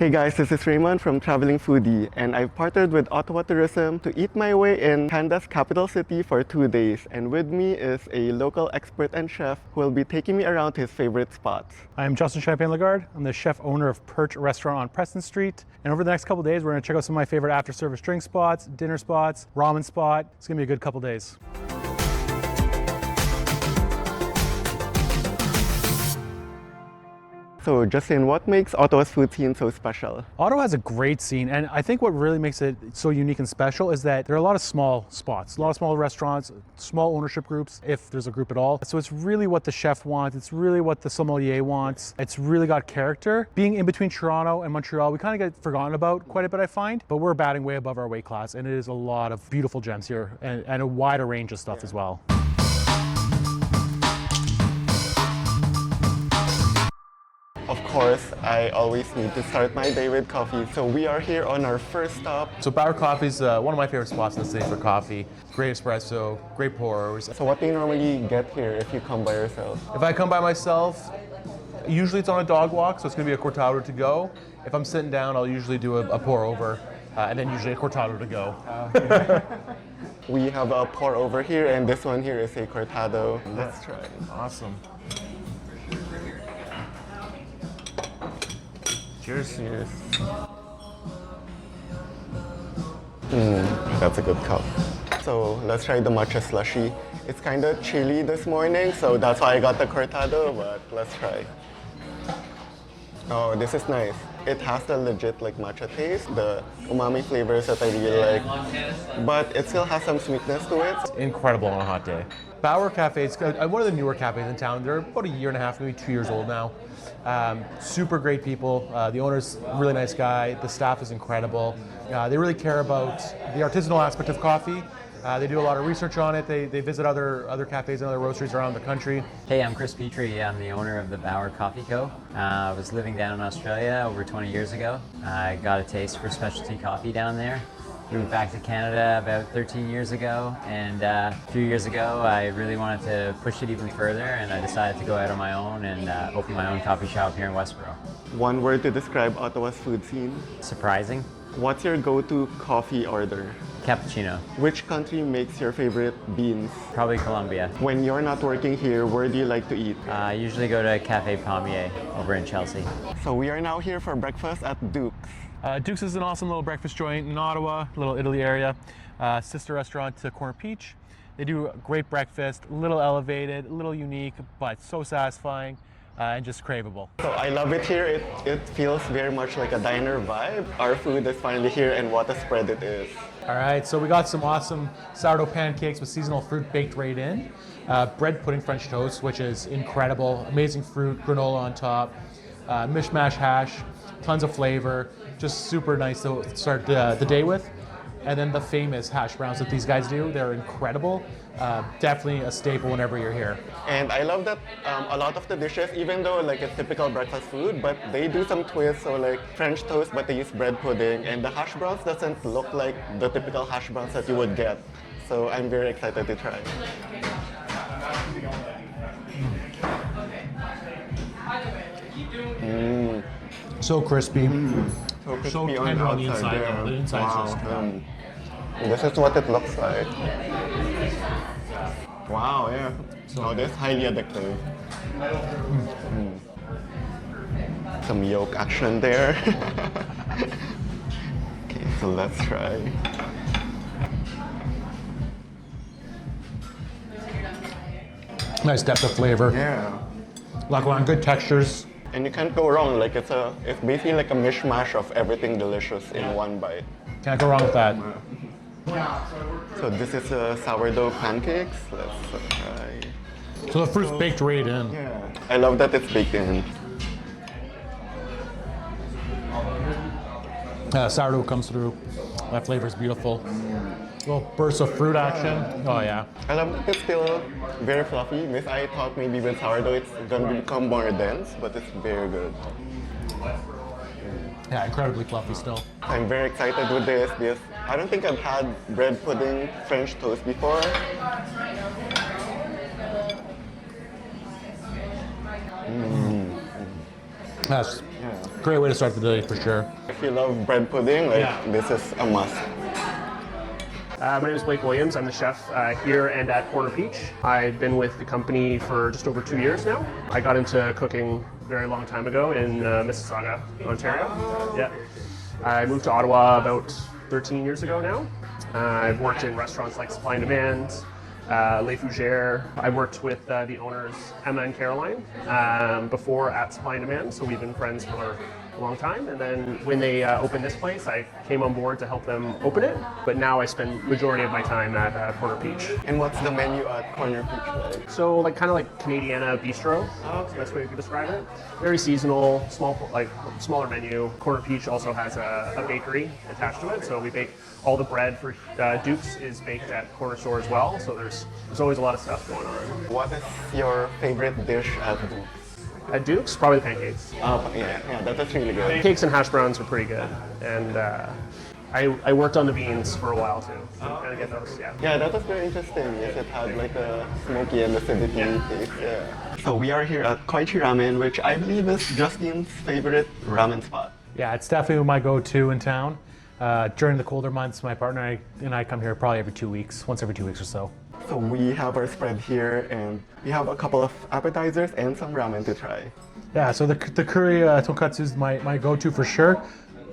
Hey guys, this is Raymond from Traveling Foodie, and I've partnered with Ottawa Tourism to eat my way in Canada's capital city for 2 days. And with me is a local expert and chef who will be taking me around his favorite spots. I'm Justin Champagne-Lagarde. I'm the chef owner of Perch Restaurant on Preston Street. And over the next couple days, we're going to check out some of my favorite after-service drink spots, dinner spots, ramen spot. It's going to be a good couple days. So Justin, what makes Ottawa's food scene so special? Ottawa has a great scene, and I think what really makes it so unique and special is that there are a lot of small spots, a lot of small restaurants, small ownership groups, if there's a group at all. So it's really what the chef wants, it's really what the sommelier wants, it's really got character. Being in between Toronto and Montreal, we kind of get forgotten about quite a bit, I find, but we're batting way above our weight class, and it is a lot of beautiful gems here, and a wider range of stuff as well. Of course, I always need to start my day with coffee, so we are here on our first stop. So Bower Coffee is one of my favorite spots in the city for coffee. Great espresso, great pour-overs. So what do you normally get here if you come by yourself? If I come by myself, usually it's on a dog walk, so it's going to be a cortado to go. If I'm sitting down, I'll usually do a pour-over, and then usually a cortado to go. We have a pour over here, and this one here is a cortado. Let's try. Awesome. Cheers. Cheers. That's a good cup. So let's try the matcha slushy. It's kind of chilly this morning, so that's why I got the cortado, but let's try. Oh, this is nice. It has the legit matcha taste, the umami flavors that I really like, but it still has some sweetness to it. Incredible on a hot day. Bower Cafe is one of the newer cafes in town. They're about a year and a half, maybe 2 years old now. Super great people. The owner's a really nice guy. The staff is incredible. They really care about the artisanal aspect of coffee. They do a lot of research on it. They visit other cafes and other roasteries around the country. Hey, I'm Chris Petrie. I'm the owner of the Bower Coffee Co. I was living down in Australia over 20 years ago. I got a taste for specialty coffee down there. Moved back to Canada about 13 years ago, and a few years ago I really wanted to push it even further, and I decided to go out on my own and open my own coffee shop here in Westboro. One word to describe Ottawa's food scene. Surprising. What's your go-to coffee order? Cappuccino. Which country makes your favorite beans? Probably Colombia. When you're not working here, where do you like to eat? I usually go to Cafe Pommier over in Chelsea. So we are now here for breakfast at Dukes. Dukes is an awesome little breakfast joint in Ottawa, little Italy area. Sister restaurant to Corner Peach. They do a great breakfast, a little elevated, a little unique, but so satisfying and just craveable. So I love it here. It feels very much like a diner vibe. Our food is finally here, and what a spread it is. All right, so we got some awesome sourdough pancakes with seasonal fruit baked right in. Bread pudding French toast, which is incredible. Amazing fruit, granola on top. Mishmash hash, tons of flavor. Just super nice to start the day with. And then the famous hash browns that these guys do, they're incredible. Definitely a staple whenever you're here. And I love that a lot of the dishes, even though it's typical breakfast food, but they do some twists, so French toast, but they use bread pudding, and the hash browns doesn't look like the typical hash browns that you would get. So I'm very excited to try. So crispy. So tender on the inside. yeah. The inside's Wow. This is what it looks like. Wow, yeah. So this is highly addictive. Some yolk action there. Okay, so let's try. Nice depth of flavor. Yeah. Good textures. And you can't go wrong. It's basically like a mishmash of everything delicious in one bite. Can't go wrong with that. So this is sourdough pancakes. Let's try. So the fruit's baked right in. Yeah. I love that it's baked in. Sourdough comes through. That flavor is beautiful. Little burst of fruit action. Oh yeah. I love that it's still very fluffy. I thought maybe with sourdough it's gonna become more dense, but it's very good. Yeah, incredibly fluffy still. I'm very excited with this because I don't think I've had bread pudding French toast before. That's Great way to start the day for sure. If you love bread pudding, this is a must. My name is Blake Williams. I'm the chef here and at Corner Peach. I've been with the company for just over 2 years now. I got into cooking a very long time ago in Mississauga, Ontario. Yeah. I moved to Ottawa about 13 years ago now. I've worked in restaurants like Supply and Demand, Les Fougères. I worked with the owners, Emma and Caroline, before at Supply and Demand, so we've been friends for a long time. And then when they opened this place, I came on board to help them open it. But now I spend majority of my time at Corner Peach. And what's the menu at Corner Peach like? So kind of like Canadiana bistro. That's the best way you could describe it. Very seasonal, smaller menu. Corner Peach also has a bakery attached to it, so we bake all the bread for Dukes is baked at Corner Store as well. So there's always a lot of stuff going on. What is your favorite dish at Dukes? At Dukes, probably the pancakes. Yeah, that's really good. Pancakes and hash browns are pretty good, and I worked on the beans for a while too. So kind of get those, yeah. Yeah, that was very interesting. Yes, it had like a smoky and acidity taste. Yeah. So we are here at Koichi Ramen, which I believe is Justin's favorite ramen spot. Yeah, it's definitely my go-to in town. During the colder months, my partner and I come here probably every 2 weeks, once every 2 weeks or so. So we have our spread here, and we have a couple of appetizers and some ramen to try. Yeah, so the curry tonkatsu is my go-to for sure.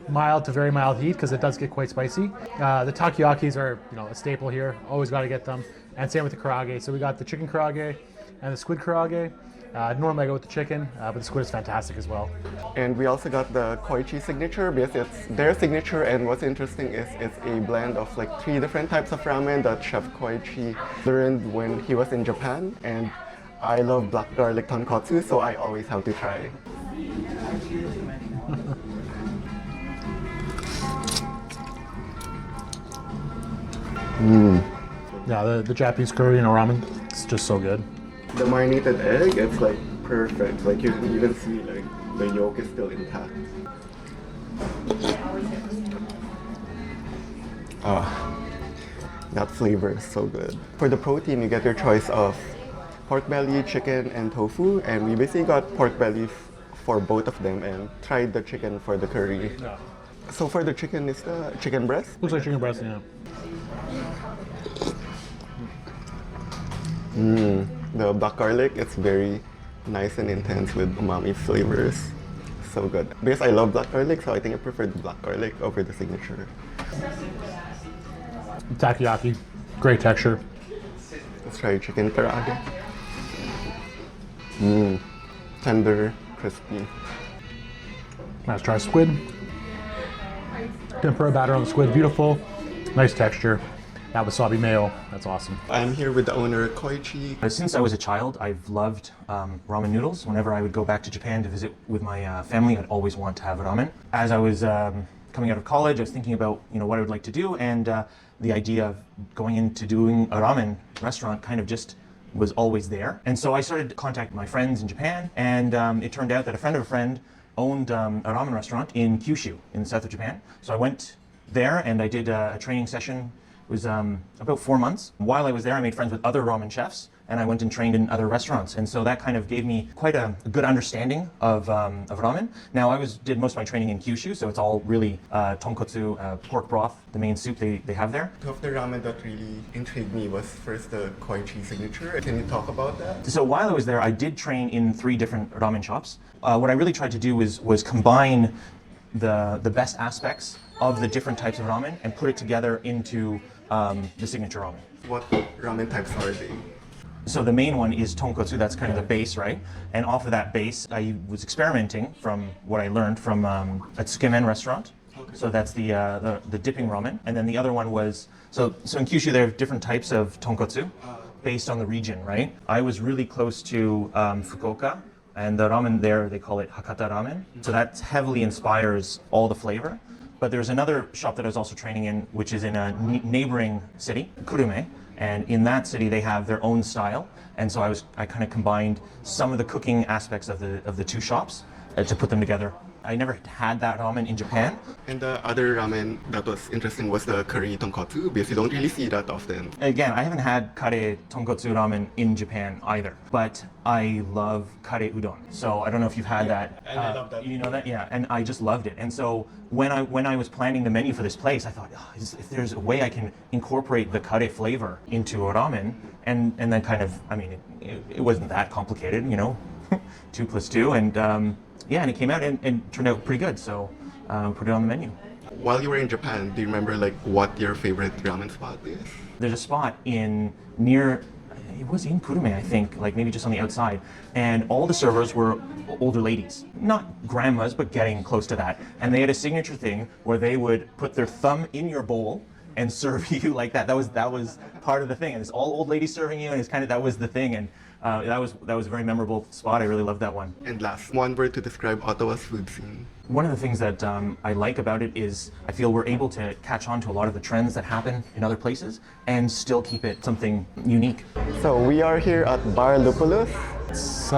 Mild to very mild heat because it does get quite spicy. The takoyakis are a staple here. Always got to get them. And same with the karaage. So we got the chicken karaage and the squid karaage. Normally I go with the chicken, but the squid is fantastic as well. And we also got the Koichi signature because it's their signature, and what's interesting is it's a blend of like 3 different types of ramen that Chef Koichi learned when he was in Japan. And I love black garlic tonkatsu, so I always have to try. Yeah, the Japanese curry and ramen, it's just so good. The marinated egg, it's like perfect. Like you can even see like the yolk is still intact. That flavor is so good. For the protein, you get your choice of pork belly, chicken, and tofu. And we basically got pork belly for both of them and tried the chicken for the curry. Yeah. So for the chicken, is the chicken breast? Looks like chicken breast, yeah. The black garlic, it's very nice and intense with umami flavors. So good. Because I love black garlic, so I think I prefer the black garlic over the signature. Takoyaki, great texture. Let's try chicken karaage. Tender, crispy. Let's try squid. Tempura batter on the squid, beautiful, nice texture. That wasabi mayo, that's awesome. I'm here with the owner, Koichi. Since I was a child, I've loved ramen noodles. Whenever I would go back to Japan to visit with my family, I'd always want to have ramen. As I was coming out of college, I was thinking about what I would like to do, and the idea of going into doing a ramen restaurant kind of just was always there. And so I started to contact my friends in Japan, and it turned out that a friend of a friend owned a ramen restaurant in Kyushu, in the south of Japan. So I went there and I did a training session. It was about 4 months. While I was there, I made friends with other ramen chefs, and I went and trained in other restaurants. And so that kind of gave me quite a good understanding of ramen. Now, I did most of my training in Kyushu, so it's all really tonkotsu, pork broth, the main soup they have there. Two of the ramen that really intrigued me was first the Koichi signature. Can you talk about that? So while I was there, I did train in 3 different ramen shops. What I really tried to do was combine the best aspects of the different types of ramen and put it together into the signature ramen. What ramen types are they? So the main one is tonkotsu, that's kind of the base, right? And off of that base, I was experimenting from what I learned from a Tsukemen restaurant. Okay. So that's the dipping ramen. And then the other one was, so in Kyushu there are different types of tonkotsu based on the region, right? I was really close to Fukuoka, and the ramen there, they call it Hakata ramen. So that heavily inspires all the flavor. But there's another shop that I was also training in, which is in a neighboring city, Kurume, and in that city they have their own style. And so I kind of combined some of the cooking aspects of the 2 shops to put them together I never had that ramen in Japan. And the other ramen that was interesting was the curry tonkotsu, because you don't really see that often. Again, I haven't had kare tonkotsu ramen in Japan either, but I love kare udon. So I don't know if you've had that. And I love that. You know that? Yeah, and I just loved it. And so when I was planning the menu for this place, I thought, oh, if there's a way I can incorporate the kare flavor into a ramen, and then kind of, I mean, it wasn't that complicated, 2 + 2, and yeah, and it came out and turned out pretty good. So put it on the menu. While you were in Japan, do you remember like what your favorite ramen spot is? There's a spot near, it was in Kurume, I think, like maybe just on the outside, and all the servers were older ladies, not grandmas, but getting close to that. And they had a signature thing where they would put their thumb in your bowl and serve you like that. That was part of the thing, and it's all old ladies serving you, and it's kind of, that was the thing, and that was a very memorable spot. I really loved that one. And last, one word to describe Ottawa's food scene. One of the things that I like about it is I feel we're able to catch on to a lot of the trends that happen in other places and still keep it something unique. So we are here at Bar Lupulus. It's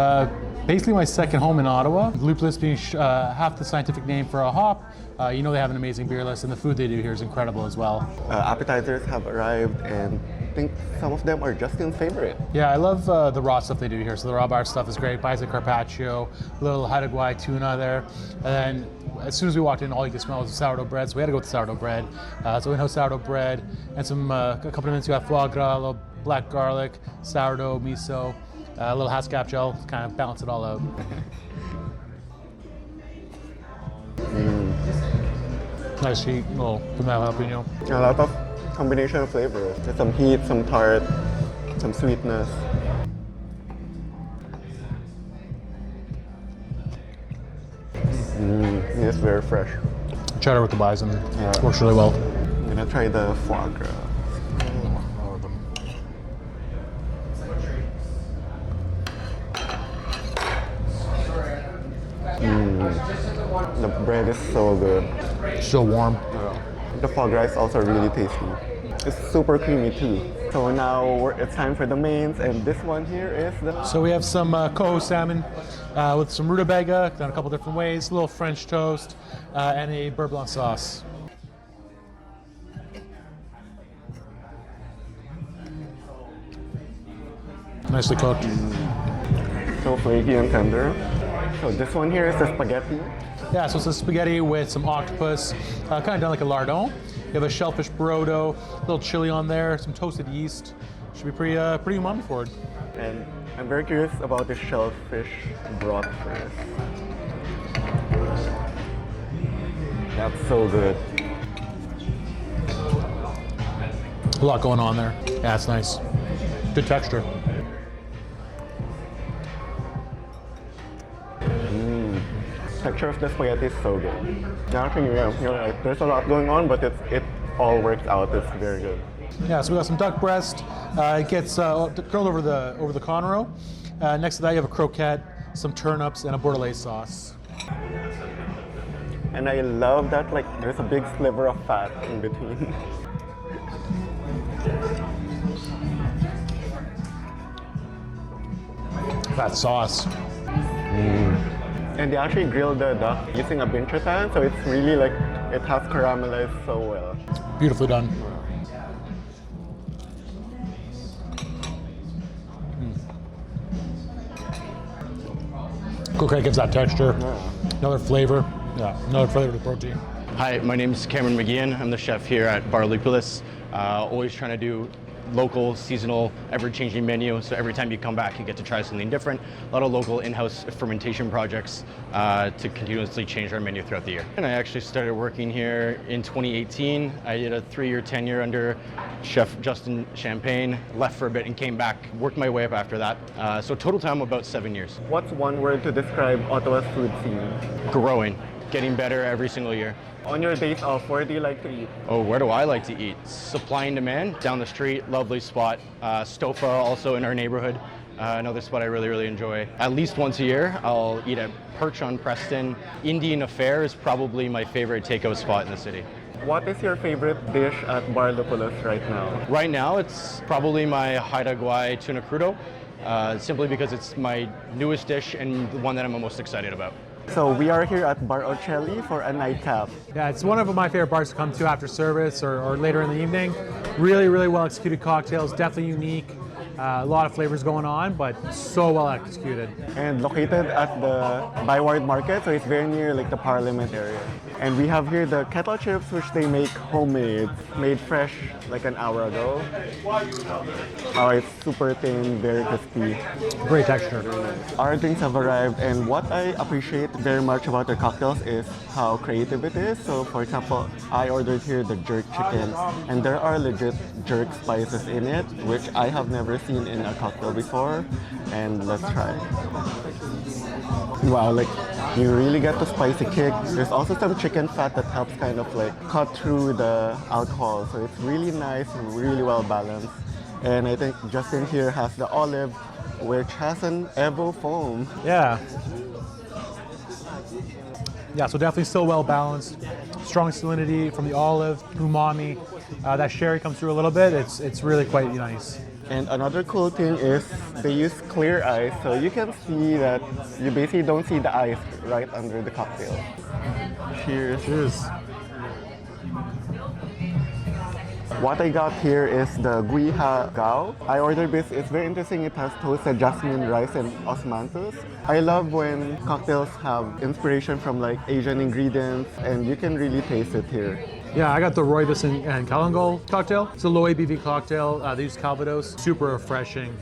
basically my second home in Ottawa. Lupulus being half the scientific name for a hop. They have an amazing beer list, and the food they do here is incredible as well. Appetizers have arrived, and I think some of them are Justin's favorite. Yeah, I love the raw stuff they do here. So the raw bar stuff is great. Buys a carpaccio, a little Haida tuna there. And then as soon as we walked in, all you could smell was sourdough bread. So we had to go with the sourdough bread. So in-house sourdough bread and some accompaniments. You have foie gras, a little black garlic, sourdough, miso, a little Haskap gel to kind of balance it all out. Nice heat, little vanilla jalapeno. A lot of combination of flavors. There's some heat, some tart, some sweetness. It's very fresh. Cheddar with the bison works really well. I'm gonna try the foie gras. The bread is so good. Still warm. The foie gras is also really tasty. It's super creamy too. So now it's time for the mains, and this one here is the... So we have some coho salmon with some rutabaga, done a couple different ways, a little French toast, and a beurre blanc sauce. Nicely cooked. So flaky and tender. So this one here is the spaghetti. Yeah, so it's a spaghetti with some octopus, kind of done like a lardon. You have a shellfish brodo, a little chili on there, some toasted yeast. Should be pretty umami forward. And I'm very curious about this shellfish broth first. That's so good. A lot going on there. Yeah, it's nice. Good texture. Texture of the spaghetti is so good. Actually, yeah, you're right. There's a lot going on, but it all works out. It's very good. Yeah, so we got some duck breast. It gets grilled over the Conroe. Next to that, you have a croquette, some turnips, and a bordelaise sauce. And I love that there's a big sliver of fat in between. That sauce. And they actually grilled the duck using a binchotan, so it's really it has caramelized so well. Beautifully done. Croquette gives that texture, another flavor. Yeah, another flavor to protein. Hi, my name is Cameron McGihon. I'm the chef here at Bar Lupulus. Always trying to do local, seasonal, ever-changing menu. So every time you come back, you get to try something different. A lot of local in-house fermentation projects to continuously change our menu throughout the year. And I actually started working here in 2018. I did a 3-year tenure under Chef Justin Champagne, left for a bit and came back, worked my way up after that. So total time about 7 years. What's one word to describe Ottawa's food scene? Growing, getting better every single year. On your days off, where do you like to eat? Oh, where do I like to eat? Supply and demand, down the street, lovely spot. Stofa, also in our neighborhood, another spot I really enjoy. At least once a year, I'll eat at Perch on Preston. Indian Affair is probably my favorite takeout spot in the city. What is your favorite dish at Bar Lupulus right now? Right now, it's probably my Haida tuna crudo, simply because it's my newest dish and the one that I'm most excited about. So we are here at Bar Ocelli for a nightcap. Yeah, it's one of my favorite bars to come to after service or later in the evening. Really, really well executed cocktails, definitely unique. A lot of flavors going on, but so well executed. And located at the ByWard market, so it's very near like the Parliament area. And we have here the kettle chips, which they make homemade, made fresh like an hour ago. Oh, it's super thin, very crispy. Great texture. Our drinks have arrived, and what I appreciate very much about their cocktails is how creative it is. So for example, I ordered here the jerk chicken, and there are legit jerk spices in it, which I have never seen in a cocktail before. And let's try. Wow, like you really get the spicy kick. There's also some chicken fat that helps kind of like cut through the alcohol. So it's really nice and really well balanced. And I think Justin here has the olive, which has an Evo foam. Yeah. Yeah, so definitely still well balanced. Strong salinity from the olive, umami. That sherry comes through a little bit. It's really quite nice. And another cool thing is they use clear ice, so you can see that you basically don't see the ice right under the cocktail. Cheers. Cheers. What I got here is the Gui Ha Gao. I ordered this. It's very interesting. It has toasted jasmine rice and osmanthus. I love when cocktails have inspiration from like Asian ingredients, and you can really taste it here. Yeah, I got the rooibos and Kalangol cocktail. It's a low ABV cocktail. They use Calvados. Super refreshing,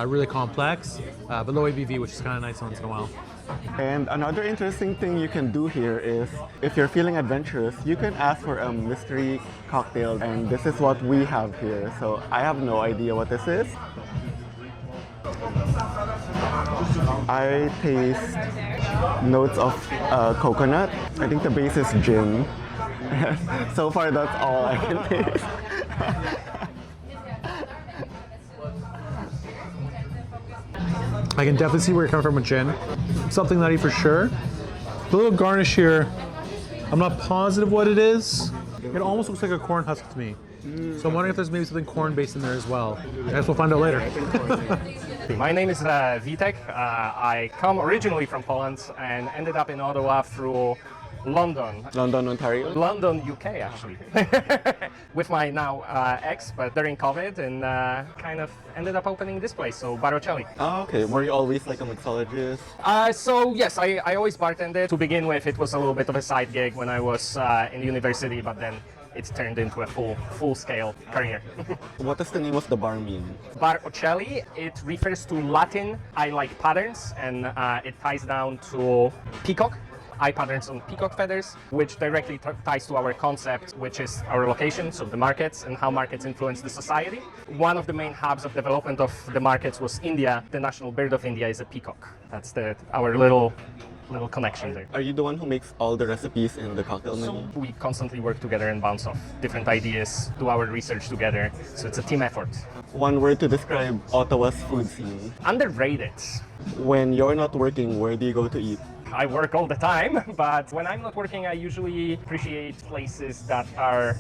really complex, but low ABV, which is kind of nice once in a while. And another interesting thing you can do here is, if you're feeling adventurous, you can ask for a mystery cocktail, and this is what we have here. So I have no idea what this is. I taste notes of coconut. I think the base is gin. So far, that's all I can taste. I can definitely see where you're coming from with gin. Something nutty for sure. The little garnish here, I'm not positive what it is. It almost looks like a corn husk to me. So I'm wondering if there's maybe something corn-based in there as well. I guess we'll find out later. My name is Witek. I come originally from Poland and ended up in Ottawa through London, Ontario? London, UK actually, with my now ex, but during COVID, and kind of ended up opening this place, so Bar Ocelli. Oh, okay. Were you always like a mixologist? So yes, I always bartended. To begin with, it was a little bit of a side gig when I was in university, but then it turned into a full-scale career. What does the name of the bar mean? Bar Ocelli, it refers to Latin I like patterns, and it ties down to peacock. Eye patterns on peacock feathers, which directly ties to our concept, which is our location, so the markets and how markets influence the society. One of the main hubs of development of the markets was India. The national bird of India is a peacock. That's our little connection there. Are you the one who makes all the recipes in the cocktail menu? We constantly work together and bounce off different ideas, do our research together, so it's a team effort. One word to describe Ottawa's food scene. Underrated. When you're not working, where do you go to eat? I work all the time, but when I'm not working, I usually appreciate places that are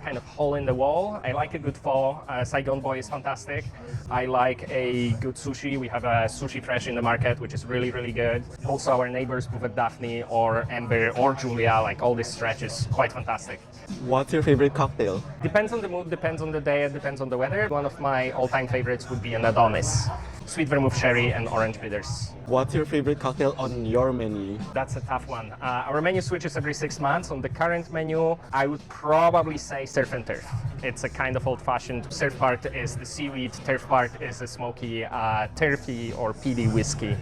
kind of hole in the wall. I like a good pho. Saigon Boy is fantastic. I like a good sushi. We have a Sushi Fresh in the market, which is really, really good. Also, our neighbors, Buffet Daphne or Amber or Julia, like all this stretch is quite fantastic. What's your favorite cocktail? Depends on the mood, depends on the day, and depends on the weather. One of my all-time favorites would be an Adonis. Sweet vermouth sherry and orange bitters. What's your favorite cocktail on your menu? That's a tough one. Our menu switches every 6 months. On the current menu, I would probably say surf and turf. It's a kind of old-fashioned. Surf part is the seaweed, turf part is a smoky, turfy or peaty whiskey.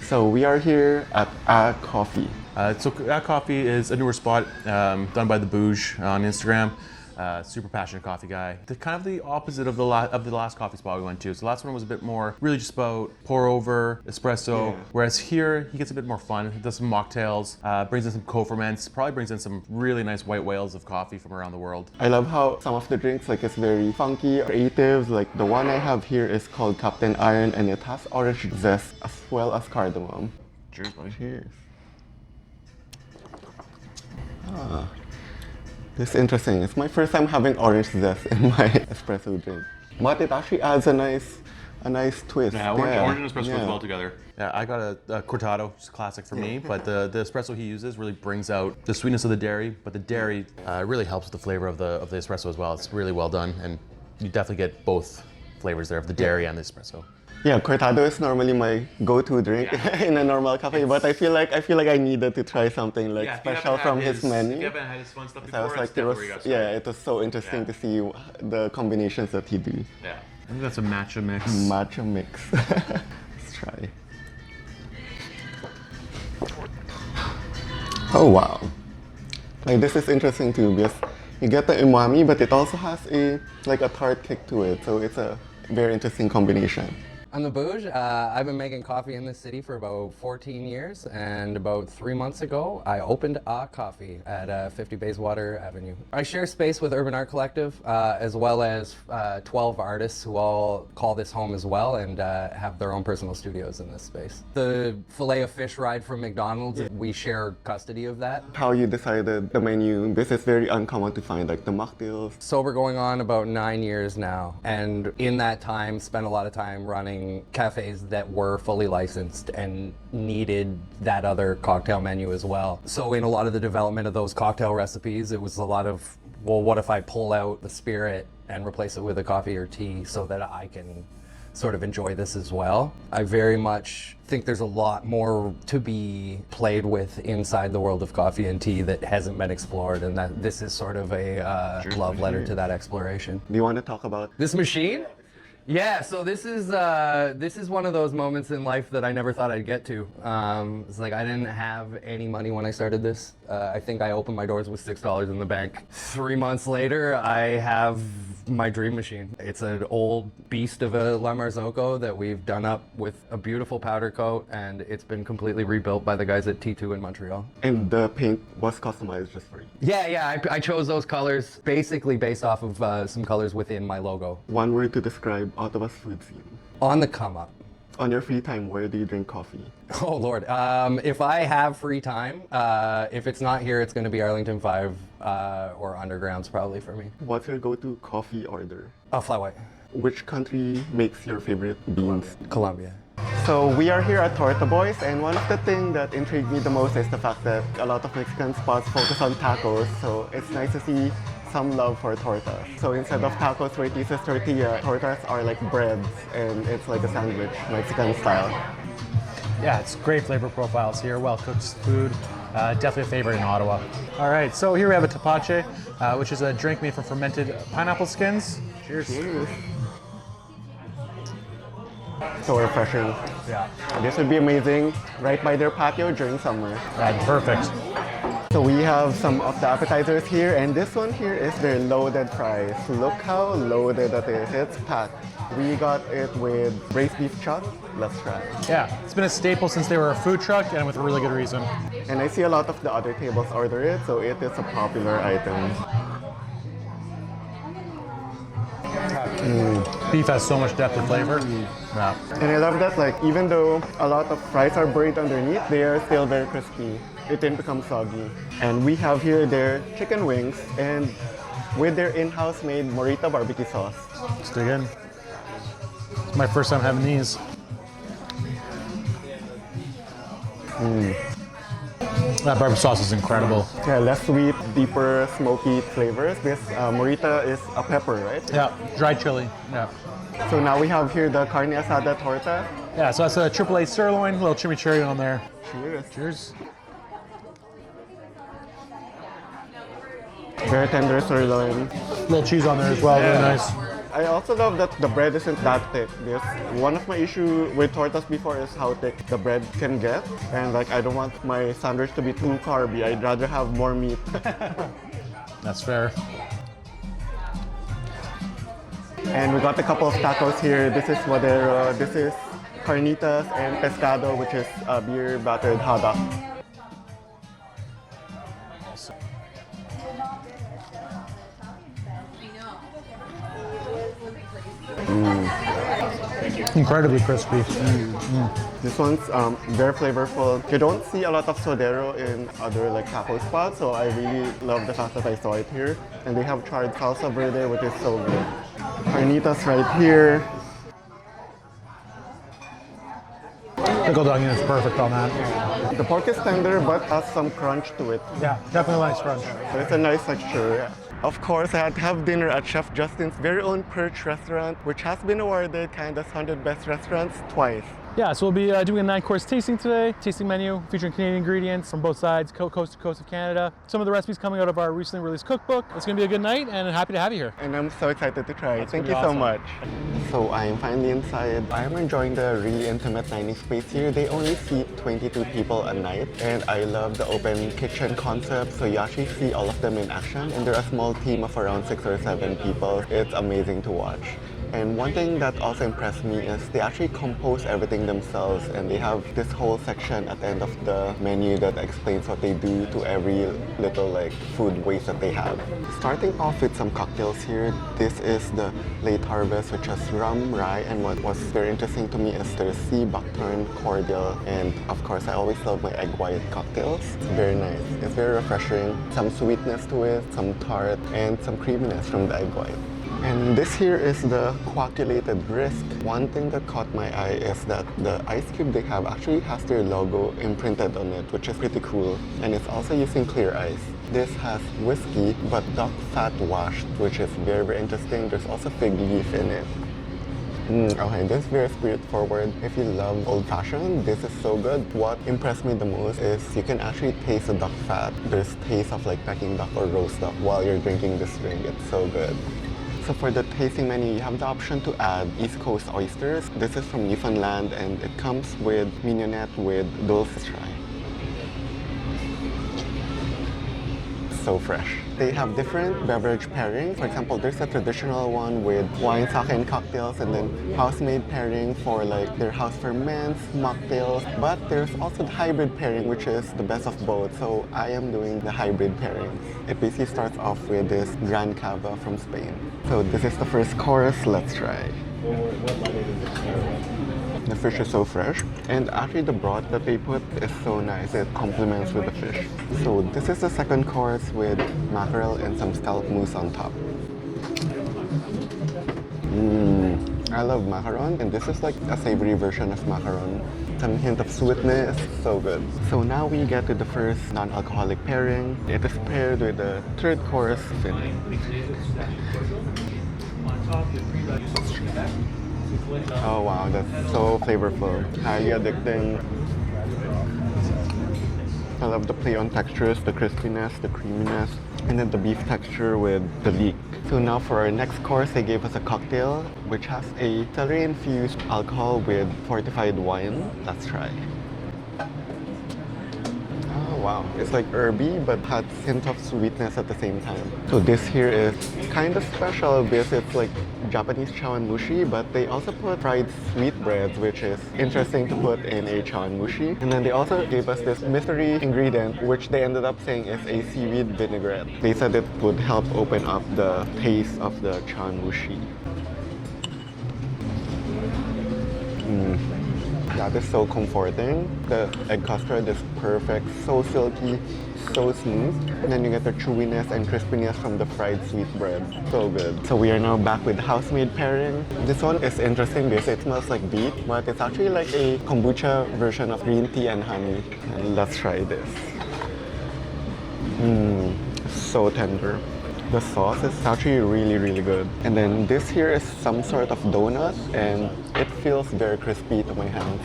So we are here at AHH Coffee. So AHH Coffee is a newer spot done by the Booj on Instagram. Super passionate coffee guy. Kind of the opposite of the last coffee spot we went to. So the last one was a bit more really just about pour over, espresso. Whereas here he gets a bit more fun. He does some mocktails, brings in some co-ferments, probably brings in some really nice white whales of coffee from around the world. I love how some of the drinks, like it's very funky, creative. Like the one I have here is called Captain Iron, and it has orange zest as well as cardamom. Cheers, buddy. Cheers. This is interesting. It's my first time having orange zest in my espresso drink. But it actually adds a nice a nice twist. Yeah, orange and espresso goes well together. Yeah, I got a cortado, just a classic for me, but the espresso he uses really brings out the sweetness of the dairy, but the dairy really helps with the flavor of the espresso as well. It's really well done, and you definitely get both flavors there of the dairy and the espresso. Yeah, cortado is normally my go-to drink in a normal cafe, but I feel like I needed to try something like special from his menu. If you haven't had his fun stuff So I before, was like, it was so interesting to see the combinations that he do. Yeah. I think that's a matcha mix. Matcha mix. Let's try. Oh wow! Like this is interesting too because you get the umami, but it also has a tart kick to it. So it's a very interesting combination. I'm the Booj. I've been making coffee in this city for about 14 years, and about 3 months ago, I opened a coffee at 50 Bayswater Avenue. I share space with Urban Art Collective, as well as 12 artists who all call this home as well and have their own personal studios in this space. The filet of fish ride from McDonald's, we share custody of that. How you decided the menu? This is very uncommon to find, like the mocktails. Sober going on about 9 years now, and in that time, spent a lot of time running cafes that were fully licensed and needed that other cocktail menu as well. So in a lot of the development of those cocktail recipes, it was a lot of, well, what if I pull out the spirit and replace it with a coffee or tea so that I can sort of enjoy this as well. I very much think there's a lot more to be played with inside the world of coffee and tea that hasn't been explored, and that this is sort of a love letter to that exploration. Do you want to talk about this machine? Yeah, so this is one of those moments in life that I never thought I'd get to. It's like I didn't have any money when I started this. I think I opened my doors with $6 in the bank. 3 months later, I have my dream machine. It's an old beast of a La Marzocco that we've done up with a beautiful powder coat, and it's been completely rebuilt by the guys at T2 in Montreal. And the paint was customized just for you? Yeah, I chose those colors basically based off of some colors within my logo. One word to describe Ottawa's food scene. On the come up. On your free time, where do you drink coffee? Oh Lord, if I have free time, if it's not here, it's going to be Arlington 5 or Undergrounds probably for me. What's your go-to coffee order? A flat white. Which country makes your favorite beans? Colombia. So we are here at Torta Boyz, and one of the things that intrigued me the most is the fact that a lot of Mexican spots focus on tacos, so it's nice to see some love for tortas. So instead of tacos where it uses tortilla, tortas are like breads, and it's like a sandwich, Mexican style. Yeah, it's great flavor profiles here, well-cooked food. Definitely a favorite in Ottawa. All right, so here we have a tapache, which is a drink made from fermented pineapple skins. Cheers. Cheers. So refreshing. Yeah. This would be amazing right by their patio during summer. Perfect. So we have some of the appetizers here, and this one here is their loaded fries. Look how loaded that is. It's packed. We got it with braised beef chuck. Let's try it. Yeah, it's been a staple since they were a food truck, and with a really good reason. And I see a lot of the other tables order it, so it is a popular item. Beef has so much depth of flavor. Yeah. And I love that, like, even though a lot of fries are buried underneath, they are still very crispy. It didn't become soggy. And we have here their chicken wings, and with their in-house made Morita barbecue sauce. Let's dig in. It's my first time having these. That barbecue sauce is incredible. Yeah, less sweet, deeper, smoky flavors. This Morita is a pepper, right? Yeah, dried chili. Yeah. So now we have here the carne asada torta. Yeah, so that's a AAA sirloin, little chimichurri on there. Cheers. Cheers. Very tender sirloin. Little cheese on there as well, really nice. I also love that the bread isn't that thick. Because one of my issue with tortas before is how thick the bread can get. And like I don't want my sandwich to be too carby. I'd rather have more meat. That's fair. And we got a couple of tacos here. This is Madero, this is carnitas and pescado, which is beer battered hada. Incredibly crispy. This one's very flavorful. You don't see a lot of sodero in other like taco spots, so I really love the fact that I saw it here. And they have charred salsa verde, which is so good. Carnitas right here. Pickled onion is perfect on that. The pork is tender but has some crunch to it. Yeah, definitely nice crunch. So it's a nice texture. Yeah. Of course, I had to have dinner at Chef Justin's very own Perch Restaurant, which has been awarded Canada's 100 Best Restaurants twice. Yeah, so we'll be doing a 9-course tasting today. Tasting menu featuring Canadian ingredients from both sides, coast to coast of Canada. Some of the recipes coming out of our recently released cookbook. It's gonna be a good night and happy to have you here. And I'm so excited to try. Thank you awesome. so much. So I am finally inside. I am enjoying the really intimate dining space here. They only seat 22 people a night. And I love the open kitchen concept. So you actually see all of them in action. And they're a small team of around 6 or 7 people. It's amazing to watch. And one thing that also impressed me is they actually compose everything themselves, and they have this whole section at the end of the menu that explains what they do to every little like food waste that they have. Starting off with some cocktails here, this is the late harvest, which has rum, rye, and what was very interesting to me is there's sea buckthorn, cordial, and of course I always love my egg white cocktails. It's very nice. It's very refreshing. Some sweetness to it, some tart, and some creaminess from the egg white. And this here is the coagulated brisk. One thing that caught my eye is that the ice cube they have actually has their logo imprinted on it, which is pretty cool. And it's also using clear ice. This has whiskey, but duck fat washed, which is very, very interesting. There's also fig leaf in it. Okay, this is very spirit forward. If you love old fashioned, this is so good. What impressed me the most is you can actually taste the duck fat. There's taste of like Peking duck or roast duck while you're drinking this drink. It's so good. So for the tasting menu, you have the option to add East Coast oysters. This is from Newfoundland and it comes with mignonette with dulce. Try. So fresh. They have different beverage pairings. For example, there's a traditional one with wine, sake, and cocktails, and then house-made pairing for like their house ferments, mocktails. But there's also the hybrid pairing, which is the best of both. So I am doing the hybrid pairing. It basically starts off with this Gran Cava from Spain. So this is the first course. Let's try. The fish is so fresh, and actually the broth that they put is so nice. It complements with the fish. So this is the second course with mackerel and some scallop mousse on top. I love macaron, and this is like a savory version of macaron. Some hint of sweetness, so good. So now we get to the first non-alcoholic pairing. It is paired with the third course filling. Oh wow, that's so flavorful. Highly addicting. I love the play on textures, the crispiness, the creaminess, and then the beef texture with the leek. So now for our next course, they gave us a cocktail which has a celery-infused alcohol with fortified wine. Let's try. Wow, it's like herby but has hint of sweetness at the same time. So this here is kind of special because it's like Japanese chawanmushi, but they also put fried sweetbreads, which is interesting to put in a chawanmushi. And then they also gave us this mystery ingredient, which they ended up saying is a seaweed vinaigrette. They said it would help open up the taste of the chawanmushi. That is so comforting. The egg custard is perfect, so silky, so smooth. And then you get the chewiness and crispiness from the fried sweetbread. So good. So we are now back with house-made pairing. This one is interesting because it smells like beet, but it's actually like a kombucha version of green tea and honey. And let's try this. So tender. The sauce is actually really, really good. And then this here is some sort of donut, and it feels very crispy to my hands.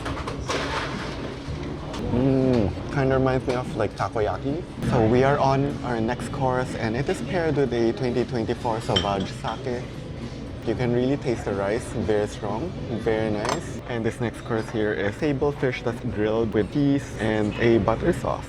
Kind of reminds me of like takoyaki. So we are on our next course, and it is paired with a 2024 Sauvage sake. You can really taste the rice, very strong, very nice. And this next course here is table fish that's grilled with cheese and a butter sauce.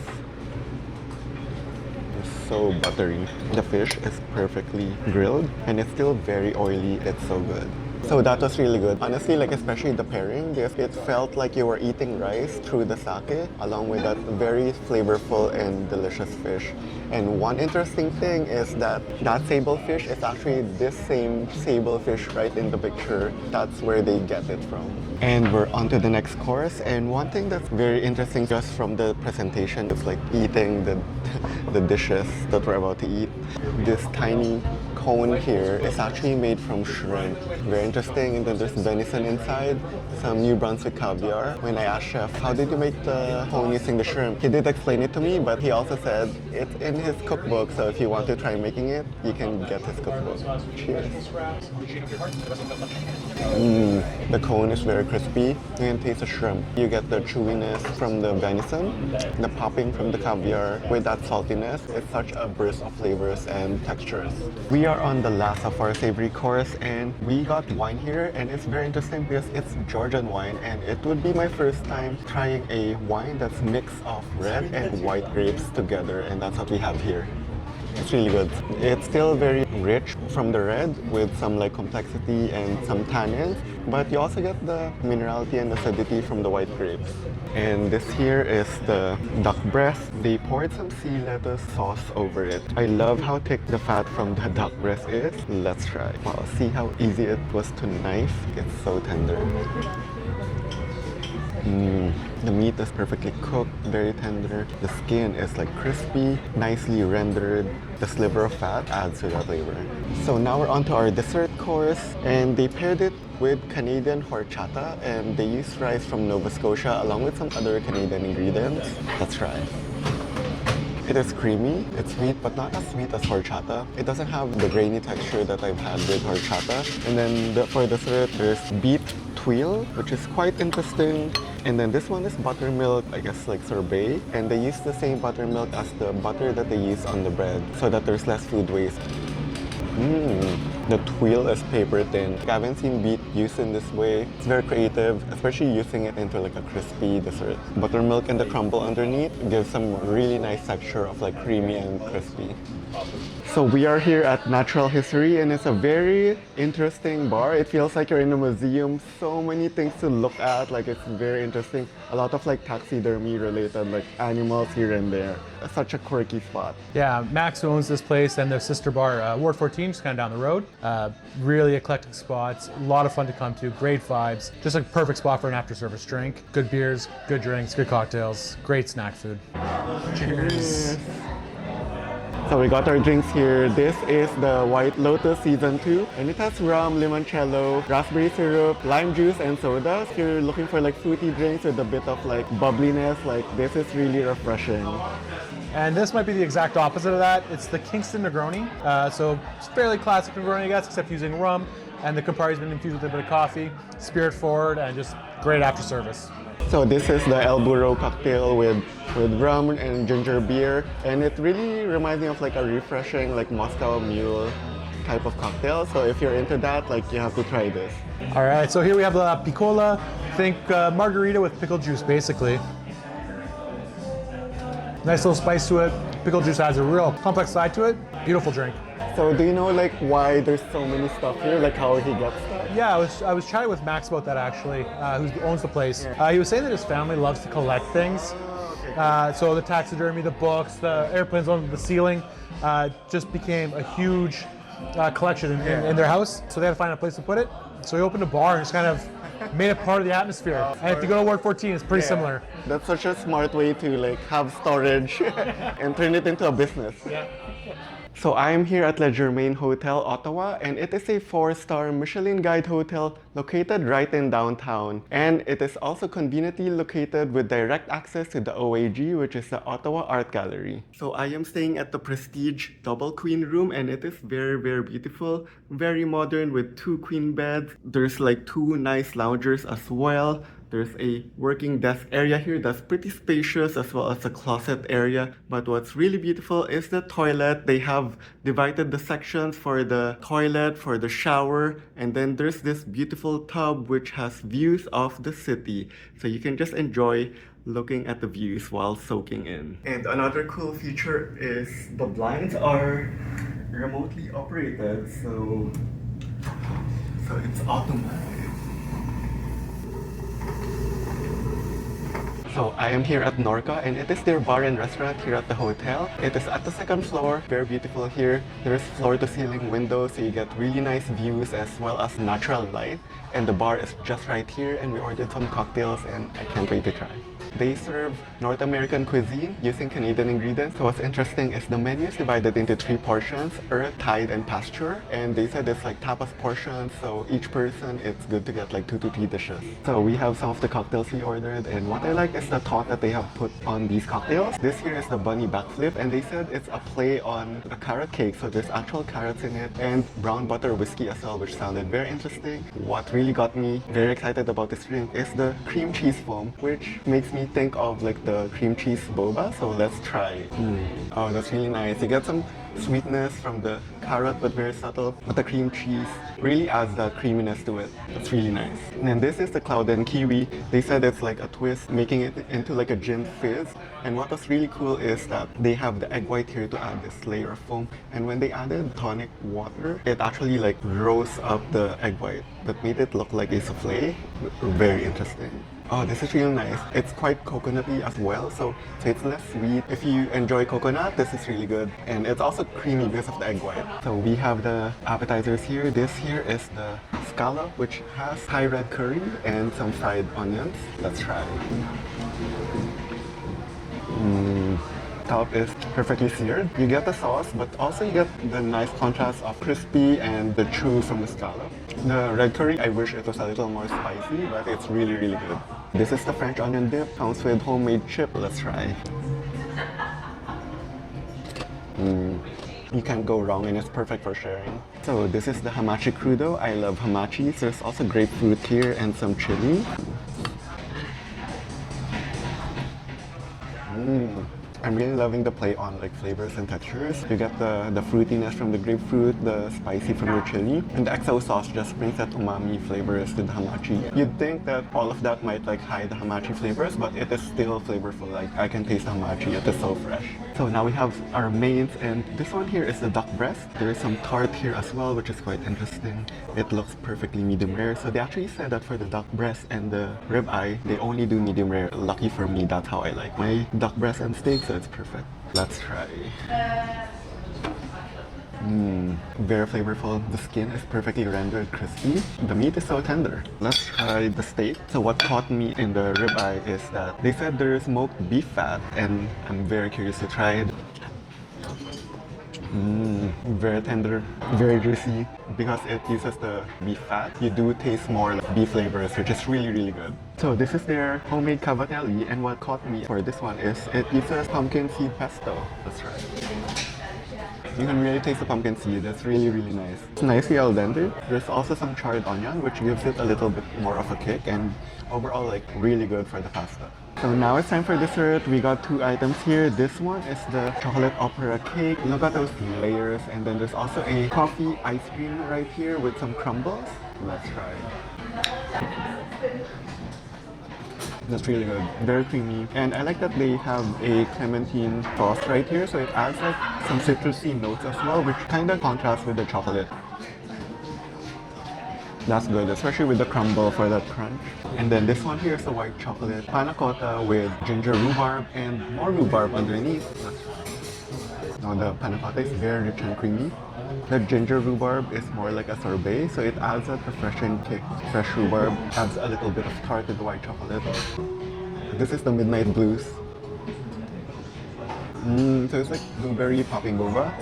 So buttery. The fish is perfectly grilled and it's still very oily. It's so good. So that was really good. Honestly, like especially the pairing, because it felt like you were eating rice through the sake along with that very flavorful and delicious fish. And one interesting thing is that sable fish is actually this same sable fish right in the picture. That's where they get it from. And we're on to the next course. And one thing that's very interesting just from the presentation is like eating the the dishes that we're about to eat. This tiny cone here is actually made from shrimp. Very interesting. And then there's venison inside, some New Brunswick caviar. When I asked chef, how did you make the cone using the shrimp? He did explain it to me, but he also said it's in his cookbook, so if you want to try making it, you can get his cookbook. Cheers. The cone is very crispy. You can taste the shrimp. You get the chewiness from the venison, the popping from the caviar with that saltiness. It's such a burst of flavors and textures. We are on the last of our savory course, and we got wine here, and it's very interesting because it's Georgian wine, and it would be my first time trying a wine that's mix of red and white grapes together, and that's what we have here. It's really good. It's still very rich from the red with some like complexity and some tannins, but you also get the minerality and acidity from the white grapes. And this here is the duck breast. They poured some sea lettuce sauce over it. I love how thick the fat from the duck breast is. Let's try. Wow, see how easy it was to knife? It's so tender. The meat is perfectly cooked, very tender. The skin is like crispy, nicely rendered. The sliver of fat adds to that flavor. So now we're on to our dessert course, and they paired it with Canadian horchata, and they used rice from Nova Scotia along with some other Canadian ingredients. Let's try. It is creamy, it's sweet, but not as sweet as horchata. It doesn't have the grainy texture that I've had with horchata. And then for dessert, there's beef tuile, which is quite interesting. And then this one is buttermilk, I guess like sorbet. And they use the same buttermilk as the butter that they use on the bread so that there's less food waste. The tuile is paper thin. I haven't seen beet used in this way. It's very creative, especially using it into like a crispy dessert. Buttermilk and the crumble underneath gives some really nice texture of like creamy and crispy. So we are here at Natural History, and it's a very interesting bar. It feels like you're in a museum. So many things to look at. Like it's very interesting. A lot of like taxidermy related like animals here and there. Such a quirky spot. Yeah, Max owns this place and their sister bar, Ward 14, just kind of down the road. Really eclectic spots, a lot of fun to come to, great vibes. Just a perfect spot for an after-service drink. Good beers, good drinks, good cocktails, great snack food. Cheers. So we got our drinks here. This is the White Lotus Season 2, and it has rum, limoncello, raspberry syrup, lime juice, and soda. If you're looking for like fruity drinks with a bit of like bubbliness, like this is really refreshing. And this might be the exact opposite of that. It's the Kingston Negroni. So it's fairly classic Negroni, I guess, except using rum, and the Campari's been infused with a bit of coffee, spirit forward, and just great after service. So this is the El Burro cocktail with rum and ginger beer, and it really reminds me of like a refreshing like Moscow Mule type of cocktail. So if you're into that, like you have to try this. All right, so here we have the Piccola. Think margarita with pickled juice, basically. Nice little spice to it. Pickle juice adds a real complex side to it. Beautiful drink. So do you know like why there's so many stuff here? Like how he gets that? Yeah, I was chatting with Max about that actually, who owns the place. He was saying that his family loves to collect things. So the taxidermy, the books, the airplanes on the ceiling just became a huge collection in their house. So they had to find a place to put it. So he opened a bar and just kind of made it part of the atmosphere. And if you go to Ward 14, it's pretty similar. That's such a smart way to like have storage and turn it into a business. So I am here at Le Germain Hotel Ottawa, and it is a 4-star Michelin Guide Hotel located right in downtown. And it is also conveniently located with direct access to the OAG, which is the Ottawa Art Gallery. So I am staying at the Prestige Double Queen Room, and it is very, very beautiful. Very modern with 2 queen beds. There's like 2 nice loungers as well. There's a working desk area here that's pretty spacious, as well as a closet area. But what's really beautiful is the toilet. They have divided the sections for the toilet, for the shower, and then there's this beautiful tub which has views of the city. So you can just enjoy looking at the views while soaking in. And another cool feature is the blinds are remotely operated, so it's automatic. So I am here at Norca, and it is their bar and restaurant here at the hotel. It is at the 2nd floor, very beautiful here. There's floor-to-ceiling windows, so you get really nice views as well as natural light. And the bar is just right here, and we ordered some cocktails, and I can't wait to try. They serve North American cuisine using Canadian ingredients. So what's interesting is the menu is divided into 3 portions, earth, tide, and pasture. And they said it's like tapas portions, so each person it's good to get like 2 to 3 dishes. So we have some of the cocktails we ordered, and what I like is the thought that they have put on these cocktails. This here is the bunny backflip, and they said it's a play on a carrot cake, so there's actual carrots in it, and brown butter whiskey as well, which sounded very interesting. What really got me very excited about this drink is the cream cheese foam, which makes me think of like the cream cheese boba, so let's try. Oh, that's really nice. You get some sweetness from the carrot, but very subtle. But the cream cheese really adds that creaminess to it. It's really nice. And then this is the cloud and kiwi. They said it's like a twist, making it into like a gin fizz. And what was really cool is that they have the egg white here to add this layer of foam. And when they added tonic water, it actually like rose up the egg white. That made it look like a souffle. Very interesting. Oh, this is really nice. It's quite coconutty as well, so it's less sweet. If you enjoy coconut, this is really good. And it's also creamy because of the egg white. So we have the appetizers here. This here is the scallop, which has Thai red curry and some fried onions. Let's try. Top is perfectly seared. You get the sauce, but also you get the nice contrast of crispy and the chew from the scallop. The red curry, I wish it was a little more spicy, but it's really, really good. This is the French onion dip, comes with homemade chip. Let's try. You can't go wrong, and it's perfect for sharing. So this is the hamachi crudo. I love hamachis. There's also grapefruit here and some chili. I'm really loving the play on like flavors and textures. You get the fruitiness from the grapefruit, the spicy from the chili, and the XO sauce just brings that umami flavors to the hamachi. You'd think that all of that might like hide the hamachi flavors, but it is still flavorful. Like I can taste the hamachi, it is so fresh. So now we have our mains, and this one here is the duck breast. There is some tart here as well, which is quite interesting. It looks perfectly medium rare. So they actually said that for the duck breast and the rib eye, they only do medium rare. Lucky for me, that's how I like my duck breast and steak, so it's perfect. Let's try. Very flavorful. The skin is perfectly rendered crispy. The meat is so tender. Let's try the steak. So what caught me in the ribeye is that they said there is smoked beef fat, and I'm very curious to try it. Very tender, very juicy. Because it uses the beef fat, you do taste more like beef flavors, which is really, really good. So this is their homemade cavatelli, and what caught me for this one is it uses pumpkin seed pesto. Let's try it. You can really taste the pumpkin seed. That's really, really nice. It's nicely al dente. There's also some charred onion, which gives it a little bit more of a kick, and overall like really good for the pasta. So now it's time for dessert. We got 2 items here. This one is the chocolate opera cake. Look at those layers, and then there's also a coffee ice cream right here with some crumbles. Let's try it. That's really good, very creamy. And I like that they have a clementine sauce right here, so it adds like some citrusy notes as well, which kind of contrasts with the chocolate. That's good, especially with the crumble for that crunch. And then this one here is the white chocolate panna cotta with ginger rhubarb and more rhubarb underneath. Now the panna cotta is very rich and creamy. The ginger rhubarb is more like a sorbet, so it adds that refreshing kick. Fresh rhubarb adds a little bit of tart to the white chocolate. This is the Midnight Blues. So it's like blueberry popping boba.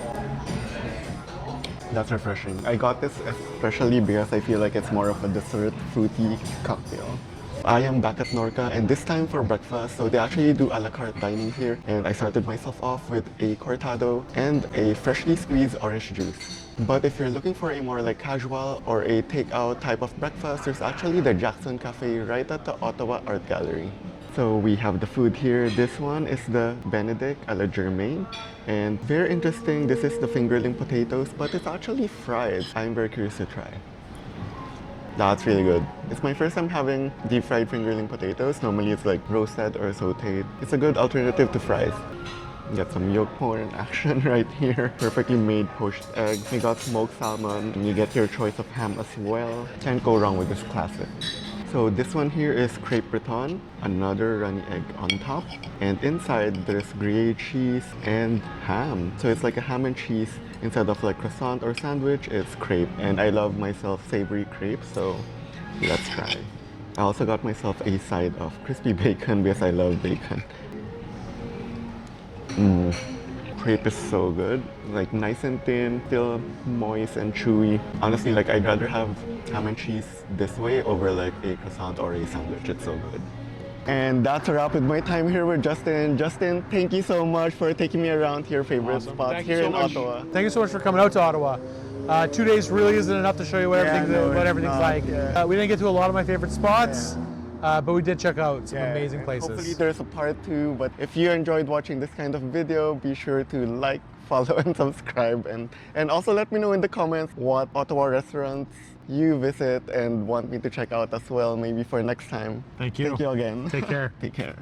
That's refreshing. I got this especially because I feel like it's more of a dessert fruity cocktail. I am back at Norca, and this time for breakfast. So they actually do a la carte dining here, and I started myself off with a cortado and a freshly squeezed orange juice. But if you're looking for a more like casual or a takeout type of breakfast, there's actually the Jackson Cafe right at the Ottawa Art Gallery. So we have the food here. This one is the Benedict a la Germain. And very interesting, this is the fingerling potatoes, but it's actually fried. I'm very curious to try. That's really good. It's my first time having deep fried fingerling potatoes. Normally it's like roasted or sauteed. It's a good alternative to fries. Get some yolk porn action right here. Perfectly made poached egg. We got smoked salmon, and you get your choice of ham as well. Can't go wrong with this classic. So this one here is crepe breton, another runny egg on top, and inside there's Gruyere cheese and ham. So it's like a ham and cheese. Instead of like croissant or sandwich, it's crepe. And I love myself savory crepe, so let's try. I also got myself a side of crispy bacon because I love bacon. Crepe is so good, like nice and thin, still moist and chewy. Honestly, like I'd rather have ham and cheese this way over like a croissant or a sandwich. It's so good. And that's a wrap with my time here with Justin. Justin, thank you so much for taking me around to your favorite spots Thank you here so in much. Ottawa. Thank you so much for coming out to Ottawa. 2 days really isn't enough to show you what everything's not, like. yeah. We didn't get to a lot of my favorite spots, but we did check out some amazing and places. Hopefully there's a part 2, but if you enjoyed watching this kind of video, be sure to like, follow, and subscribe. And also let me know in the comments what Ottawa restaurants you visit and want me to check out as well, maybe for next time. Thank you. Thank you again. Take care. Take care.